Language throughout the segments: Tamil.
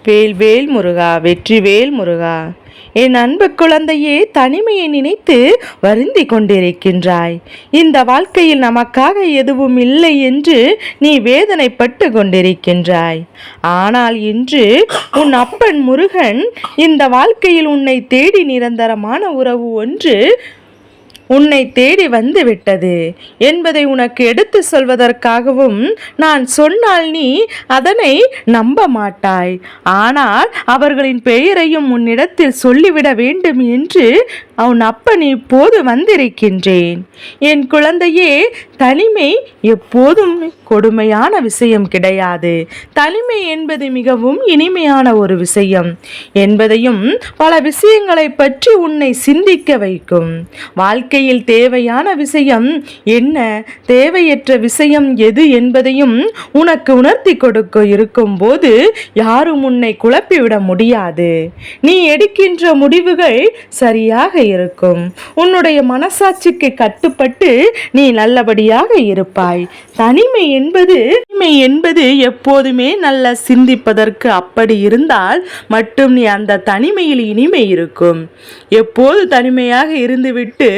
வேல்வேல் முருகா, வெற்றிவேல் முருகா. என் அன்பு குழந்தையே, தனிமையை நினைத்து வருந்தி கொண்டிருக்கின்றாய். இந்த வாழ்க்கையில் நமக்காக எதுவும் இல்லை என்று நீ வேதனைப்பட்டு கொண்டிருக்கின்றாய். ஆனால் இன்று உன் அப்பன் முருகன் இந்த வாழ்க்கையில் உன்னை தேடி நிரந்தரமான உறவு ஒன்று உன்னை தேடி வந்து விட்டது என்பதை உனக்கு எடுத்து சொல்வதற்காகவும் நான் சொன்னால் நீ அதனை நம்ப மாட்டாய். ஆனால் அவர்களின் பெயரையும் உன்னிடத்தில் சொல்லிவிட வேண்டும் என்று உன் அப்பன் இப்போது வந்திருக்கின்றேன். என் குழந்தையே, தனிமை எப்போதும் கொடுமையான விஷயம் கிடையாது. தனிமை என்பது மிகவும் இனிமையான ஒரு விஷயம் என்பதையும் பல விஷயங்களை பற்றி உன்னை சிந்திக்க வைக்கும். வாழ்க்கையில் தேவையான விஷயம் என்ன, தேவையற்ற விஷயம் எது என்பதையும் உனக்கு உணர்த்தி கொடுக்க இருக்கும் போது யாரும் உன்னை குழப்பிவிட முடியாது. நீ எடுக்கின்ற முடிவுகள் சரியாக இருக்கும். உன்னுடைய மனசாட்சிக்கு கட்டுப்பட்டு நீ நல்லபடியாக இருப்பாய். தனிமை என்பது எப்போதுமே நல்ல சிந்திப்பதற்கு அப்படி இருந்தால் மட்டும் நீ அந்த தனிமையில் இனிமை இருக்கும். எப்போது தனிமையாக இருந்துவிட்டு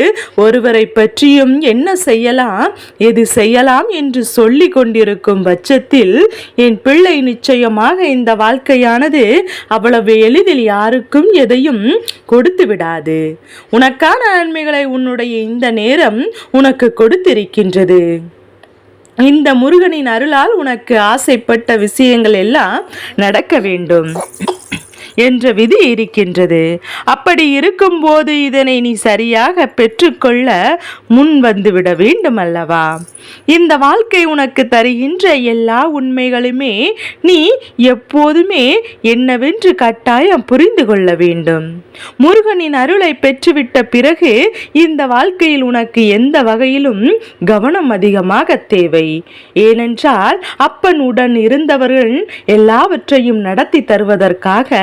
ஒருவரை பற்றியும் என்ன செய்யலாம் எது செய்யலாம் என்று சொல்லி கொண்டிருக்கும் பட்சத்தில் என் பிள்ளை, நிச்சயமாக இந்த வாழ்க்கையானது அவ்வளவு எளிதில் யாருக்கும் எதையும் கொடுத்து விடாது. உனக்கான நன்மைகளை உன்னுடைய இந்த நேரம் உனக்கு கொடுத்திருக்கின்றது. இந்த முருகனின் அருளால் உனக்கு ஆசைப்பட்ட விஷயங்கள் எல்லாம் நடக்க வேண்டும் என்ற விதி இருக்கின்றது. அப்படி இருக்கும்போது இதனை நீ சரியாக பெற்றுக்கொள்ள முன் வந்துவிட வேண்டும் அல்லவா? இந்த வாழ்க்கை உனக்கு தருகின்ற எல்லா உண்மைகளுமே நீ எப்போதுமே என்னவென்று கட்டாயம் புரிந்து கொள்ள வேண்டும். முருகனின் அருளை பெற்றுவிட்ட பிறகு இந்த வாழ்க்கையில் உனக்கு எந்த வகையிலும் கவனம் அதிகமாக தேவை. ஏனென்றால் அப்பன் உடன் இருந்தவர்கள் எல்லாவற்றையும் நடத்தி தருவதற்காக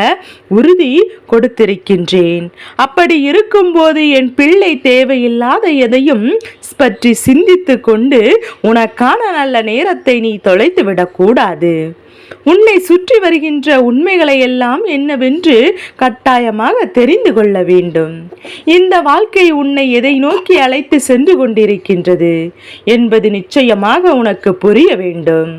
உறுதி கொடுத்திருக்கின்றேன். அப்படி இருக்கும்போது என் பிள்ளை தேவையில்லாத எதையும் பற்றி சிந்தித்து கொண்டு உனக்கான நல்ல நேரத்தை நீ தொலைத்து விடக்கூடாது. உன்னை சுற்றி வருகின்ற உண்மைகளை எல்லாம் என்னவென்று கட்டாயமாக தெரிந்து கொள்ள வேண்டும். இந்த வாழ்க்கை உன்னை எதை நோக்கி அழைத்து சென்று கொண்டிருக்கின்றது என்பது நிச்சயமாக உனக்கு புரிய வேண்டும்.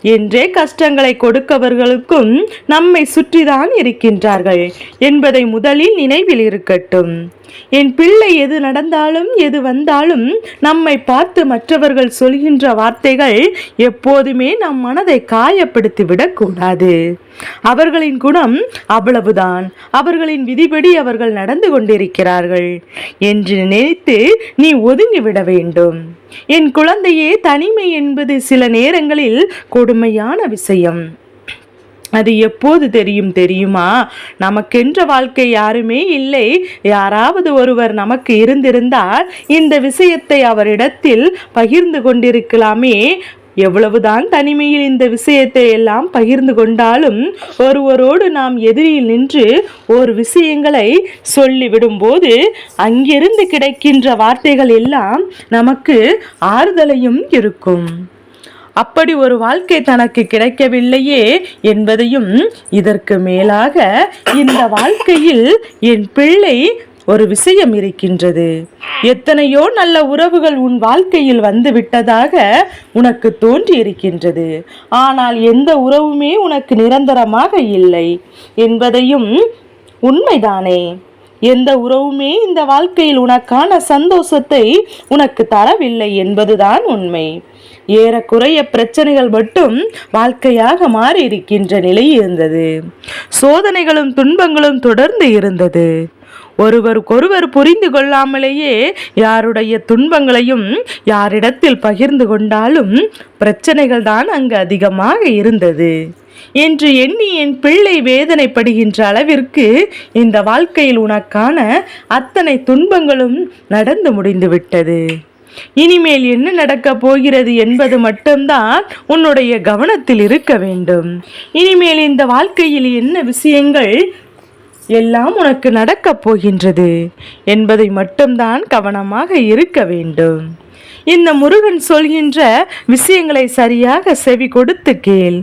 என்றே கஷ்டங்களை கொடுக்கவர்களுக்கும் நம்மை சுற்றிதான் இருக்கின்றார்கள் என்பதை முதலில் நினைவில் இருக்கட்டும். என் பிள்ளை, எது நடந்தாலும் எது வந்தாலும் நம்மை பார்த்து மற்றவர்கள் சொல்கின்ற வார்த்தைகள் எப்போதுமே நம் மனதை காயப்படுத்தி விடக்கூடாது. அவர்களின் குணம் அவ்வளவுதான், அவர்களின் விதிபடி அவர்கள் நடந்து கொண்டிருக்கிறார்கள் என்று நினைத்து நீ ஒதுங்கிவிட வேண்டும். என் குழந்தையே, தனிமை என்பது சில நேரங்களில் கொடுமையான விஷயம். அது எப்போது தெரியுமா? நமக்கென்ற வாழ்க்கை யாருமே இல்லை. யாராவது ஒருவர் நமக்கு இருந்திருந்தால் இந்த விஷயத்தை அவரிடத்தில் பகிர்ந்து கொண்டிருக்கலாமே. எவ்வளவுதான் தனிமையில் இந்த விஷயத்தை எல்லாம் பகிர்ந்து கொண்டாலும் ஒருவரோடு நாம் எதிரில் நின்று ஒரு விஷயங்களை சொல்லிவிடும் போது அங்கிருந்து கிடைக்கின்ற வார்த்தைகள் எல்லாம் நமக்கு ஆறுதலையும் இருக்கும். அப்படி ஒரு வாழ்க்கை தனக்கு கிடைக்கவில்லையே என்பதையும், இதற்கு மேலாக இந்த வாழ்க்கையில் என் பிள்ளை ஒரு விஷயம் இருக்கின்றது. எத்தனையோ நல்ல உறவுகள் உன் வாழ்க்கையில் வந்து விட்டதாக உனக்கு தோன்றி இருக்கின்றது. ஆனால் எந்த உறவுமே உனக்கு நிரந்தரமாக இல்லை என்பதையும் உண்மைதானே? எந்த உறவுமே இந்த வாழ்க்கையில் உனக்கான சந்தோஷத்தை உனக்கு தரவில்லை என்பதுதான் உண்மை. ஏறக்குறைய பிரச்சனைகள் மட்டும் வாழ்க்கையாக மாறி இருக்கின்ற நிலை இருந்தது. சோதனைகளும் துன்பங்களும் தொடர்ந்து இருந்தது. ஒருவருக்கொருவர் புரிந்து கொள்ளாமலேயே யாருடைய துன்பங்களையும் யாரிடத்தில் பகிர்ந்து கொண்டாலும் பிரச்சனைகள் தான் அங்கு அதிகமாக இருந்தது என்று எண்ணி என் பிள்ளை வேதனைப்படுகின்ற அளவிற்கு இந்த வாழ்க்கையில் உனக்கான அத்தனை துன்பங்களும் நடந்து முடிந்து விட்டது. இனிமேல் என்ன நடக்கப் போகிறது என்பது மட்டும்தான் உன்னுடைய கவனத்தில் இருக்க வேண்டும். இனிமேல் இந்த வாழ்க்கையில் என்ன விஷயங்கள் எல்லாம் உனக்கு நடக்கப் போகின்றது என்பதை மட்டும்தான் கவனமாக இருக்க வேண்டும். இந்த முருகன் சொல்கின்ற விஷயங்களை சரியாக செவி கொடுத்து கேள்.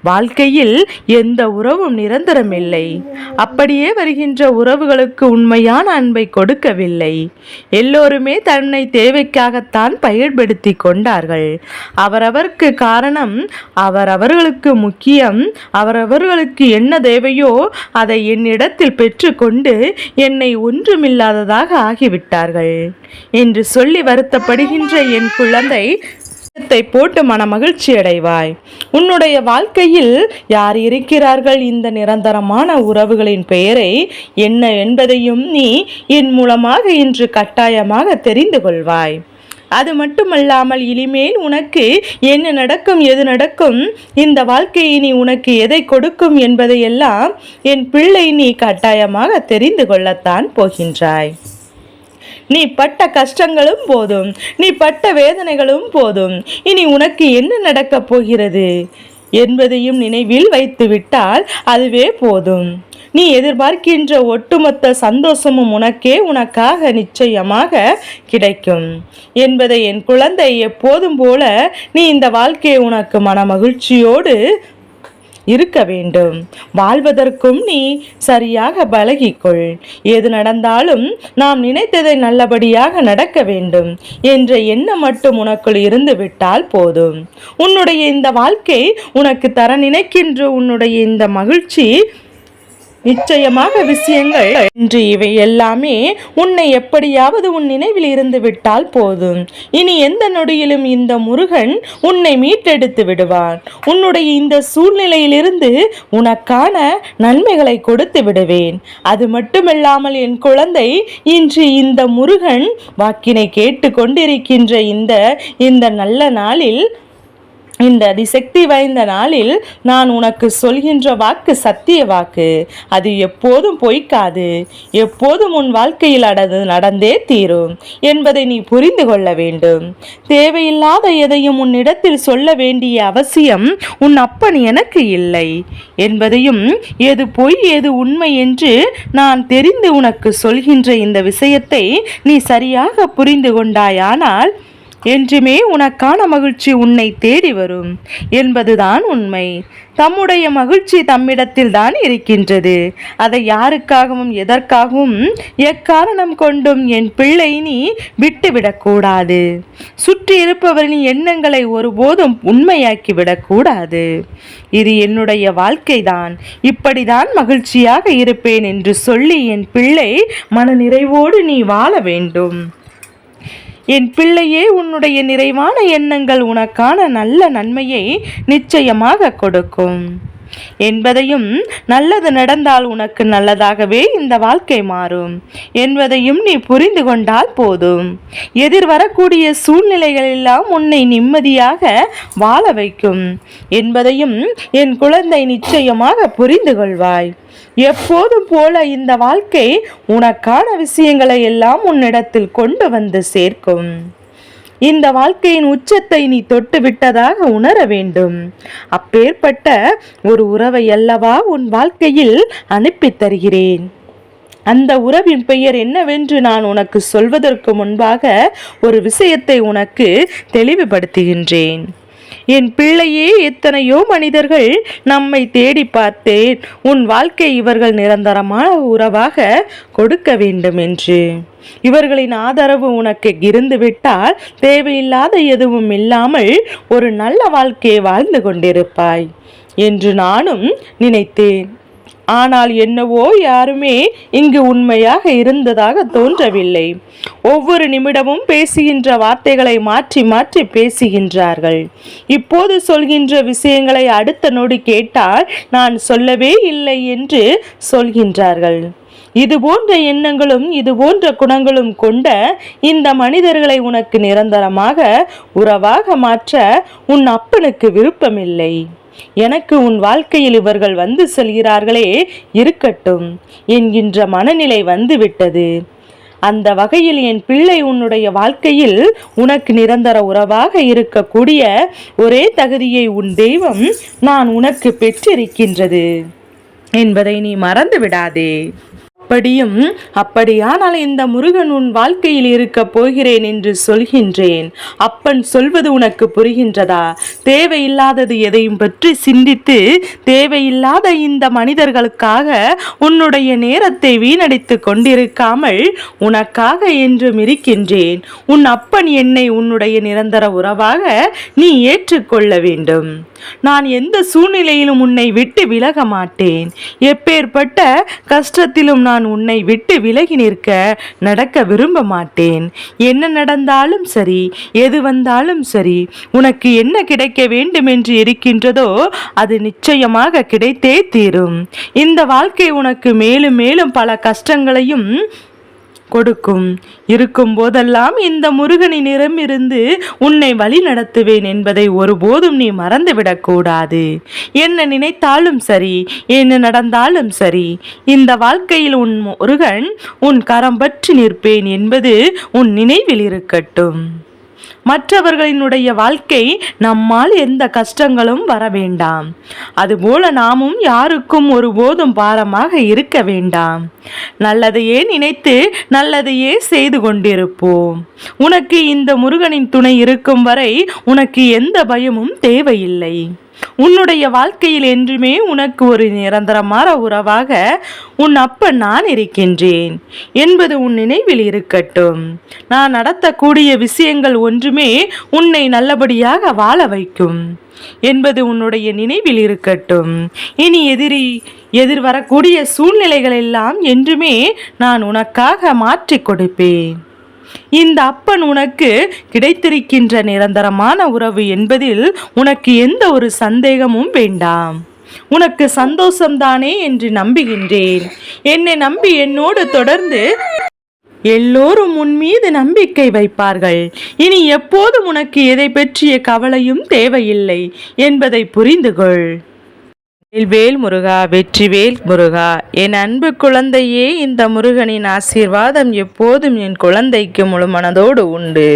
வாழ்க்கையில் எந்த உறவும் நிரந்தரமில்லை. அப்படியே வருகின்ற உறவுகளுக்கு உண்மையான அன்பை கொடுக்கவில்லை. எல்லோருமே தன்னை தேவைக்காகத்தான் பயன்படுத்தி கொண்டார்கள். அவரவருக்கு காரணம் அவரவர்களுக்கு முக்கியம். அவரவர்களுக்கு என்ன தேவையோ அதை என்னிடத்தில் பெற்றுக்கொண்டு என்னை ஒன்றுமில்லாததாக ஆகிவிட்டார்கள் என்று சொல்லி வருத்தப்படுகின்ற என் குழந்தை, போட்டு மன மகிழ்ச்சி அடைவாய். உன்னுடைய வாழ்க்கையில் யார் இருக்கிறார்கள், இந்த நிரந்தரமான உறவுகளின் பெயரை என்ன என்பதையும் நீ என் மூலமாக இன்று கட்டாயமாக தெரிந்து கொள்வாய். அது மட்டுமல்லாமல் இனிமேல் உனக்கு என்ன நடக்கும், எது நடக்கும், இந்த வாழ்க்கையை நீ உனக்கு எதை கொடுக்கும் என்பதையெல்லாம் என் பிள்ளை நீ கட்டாயமாக தெரிந்து கொள்ளத்தான் போகின்றாய். நீ பட்ட கஷ்டங்களும் போதும், நீ பட்ட வேதனைகளும் போதும். இனி உனக்கு என்ன நடக்கப் போகிறது என்பதையும் நினைவில் வைத்து விட்டால் அதுவே போதும். நீ எதிர்பார்க்கின்ற ஒட்டுமொத்த சந்தோஷமும் உனக்காக நிச்சயமாக கிடைக்கும் என்பதை என் குழந்தை, எப்போதும் போல நீ இந்த வாழ்க்கையை உனக்கு மன மகிழ்ச்சியோடு இருக்க வேண்டும். வாழ்வதற்கும் நீ சரியாக பழகிக்கொள். எது நடந்தாலும் நாம் நினைத்ததை நல்லபடியாக நடக்க வேண்டும் என்ற எண்ணம் மட்டும் உனக்குள் இருந்து விட்டால் போதும். உன்னுடைய இந்த வாழ்க்கை உனக்கு தர நினைக்கின்ற உன்னுடைய இந்த மகிழ்ச்சி நிச்சயமாக விஷயங்கள் என்று இவை எல்லாமே உன்னை எப்படியாவது உன் நினைவில் இருந்து விட்டால் போதும். இனி எந்த நொடியிலும் இந்த முருகன் உன்னை மீட்டெடுத்து விடுவான். உன்னுடைய இந்த சூழ்நிலையிலிருந்து உனக்கான நன்மைகளை கொடுத்து விடுவேன். அது மட்டுமில்லாமல் என் குழந்தை, இன்று இந்த முருகன் வாக்கினை கேட்டு கொண்டிருக்கின்ற இந்த நல்ல நாளில், இந்த அதிசக்தி வாய்ந்த நாளில் நான் உனக்கு சொல்கின்ற வாக்கு சத்திய வாக்கு. அது எப்போதும் பொய்க்காது. எப்போதும் உன் வாழ்க்கையில் நடந்தே தீரும் என்பதை நீ புரிந்து கொள்ள வேண்டும். தேவையில்லாத எதையும் உன்னிடத்தில் சொல்ல வேண்டிய அவசியம் உன் அப்பன் எனக்கு இல்லை என்பதையும், எது பொய் எது உண்மை என்று நான் தெரிந்து உனக்கு சொல்கின்ற இந்த விஷயத்தை நீ சரியாக புரிந்து கொண்டாயானால் என்றுமே உனக்கான மகிழ்ச்சி உன்னை தேடி வரும் என்பதுதான் உண்மை. தம்முடைய மகிழ்ச்சி தம்மிடத்தில் தான் இருக்கின்றது. அதை யாருக்காகவும் எதற்காகவும் எக்காரணம் கொண்டும் என் பிள்ளை நீ விட்டுவிடக்கூடாது. சுற்றி இருப்பவரின் எண்ணங்களை ஒருபோதும் உண்மையாக்கி விடக்கூடாது. இது என்னுடைய வாழ்க்கைதான், இப்படிதான் மகிழ்ச்சியாக இருப்பேன் என்று சொல்லி என் பிள்ளை மன நிறைவோடு நீ வாழ வேண்டும். என் பிள்ளையே, உன்னுடைய நிறைவான எண்ணங்கள் உனக்கான நல்ல நன்மையை நிச்சயமாக கொடுக்கும் என்பதையும், நல்லது நடந்தால் உனக்கு நல்லதாகவே இந்த வாழ்க்கை மாறும் என்பதையும் நீ புரிந்து கொண்டால் போதும். எதிர்வரக்கூடிய சூழ்நிலைகளெல்லாம் உன்னை நிம்மதியாக வாழ வைக்கும் என்பதையும் என் குழந்தை நிச்சயமாக புரிந்து கொள்வாய். எப்போதும் போல இந்த வாழ்க்கை உனக்கான விஷயங்களை எல்லாம் உன்னிடத்தில் கொண்டு வந்து சேர்க்கும். இந்த வாழ்க்கையின் உச்சத்தை நீ தொட்டு விட்டதாக உணர வேண்டும். அப்பேற்பட்ட ஒரு உறவை அல்லவா உன் வாழ்க்கையில் அனுப்பி தருகிறேன். அந்த உறவின் பெயர் என்னவென்று நான் உனக்கு சொல்வதற்கு முன்பாக ஒரு விஷயத்தை உனக்கு தெளிவுபடுத்துகின்றேன். என் பிள்ளையே, எத்தனையோ மனிதர்கள் நம்மை தேடி பார்த்தேன், உன் வாழ்க்கை இவர்கள் நிரந்தரமான உறவாக கொடுக்க வேண்டும் என்று. இவர்களின் ஆதரவு உனக்கு இருந்துவிட்டால் தேவையில்லாத எதுவும் இல்லாமல் ஒரு நல்ல வாழ்க்கையை வாழ்ந்து கொண்டிருப்பாய் என்று நானும் நினைத்தேன். ஆனால் என்னவோ யாருமே இங்கு உண்மையாக இருந்ததாக தோன்றவில்லை. ஒவ்வொரு நிமிடமும் பேசுகின்ற வார்த்தைகளை மாற்றி மாற்றி பேசுகின்றார்கள். இப்போது சொல்கின்ற விஷயங்களை அடுத்த நொடி கேட்டால் நான் சொல்லவே இல்லை என்று சொல்கின்றார்கள். இது போன்ற எண்ணங்களும் இது போன்ற குணங்களும் கொண்ட இந்த மனிதர்களை உனக்கு நிரந்தரமாக உறவாக மாற்ற உன் அப்பனுக்கு விருப்பமில்லை. எனக்கு உன் வாழ்க்கையில் இவர்கள் வந்து செல்கிறார்களே, இருக்கட்டும் என்கின்ற மனநிலை வந்துவிட்டது. அந்த வகையில் என் பிள்ளை, உன்னுடைய வாழ்க்கையில் உனக்கு நிரந்தர உறவாக இருக்கக்கூடிய ஒரே தகுதியை உன் தெய்வம் நான் உனக்கு பெற்றிருக்கின்றது என்பதை நீ மறந்து விடாதே. அப்படியானால் இந்த முருகன் உன் வாழ்க்கையில் இருக்க போகிறேன் என்று சொல்கின்றேன். அப்பன் சொல்வது உனக்கு புரிகின்றதா? தேவையில்லாதது எதையும் பற்றி சிந்தித்து தேவையில்லாத இந்த மனிதர்களுக்காக உன்னுடைய நேரத்தை வீணடித்து கொண்டிருக்காமல் உனக்காக என்றும் இருக்கின்றேன். உன் அப்பன் என்னை உன்னுடைய நிரந்தர உறவாக நீ ஏற்றுக்கொள்ள வேண்டும். நான் எந்த சூழ்நிலையிலும் உன்னை விட்டு விலக மாட்டேன். எப்பேற்பட்ட கஷ்டத்திலும் நான் உன்னை விட்டு விலகி நிற்க நடக்க விரும்ப மாட்டேன். என்ன நடந்தாலும் சரி, எது வந்தாலும் சரி, உனக்கு என்ன கிடைக்க வேண்டும் என்று இருக்கின்றதோ அது நிச்சயமாக கிடைத்தே தீரும். இந்த வாழ்க்கை உனக்கு மேலும் மேலும் பல கஷ்டங்களையும் கொடுக்கும். இருக்கும் போதெல்லாம் இந்த முருகனிடம் இருந்து உன்னை வழி நடத்துவேன் என்பதை ஒருபோதும் நீ மறந்துவிடக் கூடாது. என்ன நினைத்தாலும் சரி, என்ன நடந்தாலும் சரி, இந்த வாழ்க்கையில் உன் முருகன் உன் கரம் பற்றி நிற்பேன் என்பது உன் நினைவில் இருக்கட்டும். மற்றவர்களினுடைய வாழ்க்கை நம்மால் எந்த கஷ்டங்களும் வர வேண்டாம். அதுபோல நாமும் யாருக்கும் ஒருபோதும் பாரமாக இருக்க வேண்டாம். நல்லதையே நினைத்து நல்லதையே செய்து கொண்டிருப்போம். உனக்கு இந்த முருகனின் துணை இருக்கும் வரை உனக்கு எந்த பயமும் தேவையில்லை. உன்னுடைய வாழ்க்கையில் என்றுமே உனக்கு ஒரு நிரந்தரமான உறவாக உன் அப்பன் நான் இருக்கின்றேன் என்பது உன் நினைவில் இருக்கட்டும். நான் நடத்தக்கூடிய விஷயங்கள் ஒன்றுமே உன்னை நல்லபடியாக வாழ வைக்கும் என்பது உன்னுடைய நினைவில் இருக்கட்டும். இனி எதிர் வரக்கூடிய சூழ்நிலைகள் எல்லாம் என்றுமே நான் உனக்காக மாற்றி கொடுப்பேன். இந்த அப்பன் உனக்கு கிடைத்திருக்கின்ற நிரந்தரமான உறவு என்பதில் உனக்கு எந்த ஒரு சந்தேகமும் வேண்டாம். உனக்கு சந்தோஷம்தானே என்று நம்புகின்றேன். என்னை நம்பி என்னோடு தொடர்ந்து எல்லோரும் உன் மீது நம்பிக்கை வைப்பார்கள். இனி எப்போதும் உனக்கு எதை பற்றிய கவலையும் தேவையில்லை என்பதை புரிந்து கொள். வேல் முருகா, வெற்றிவேல் முருகா. என் அன்பு குழந்தையே, இந்த முருகனின் ஆசீர்வாதம் எப்போதும் என் குழந்தைக்கு முழு மனதோடு உண்டு.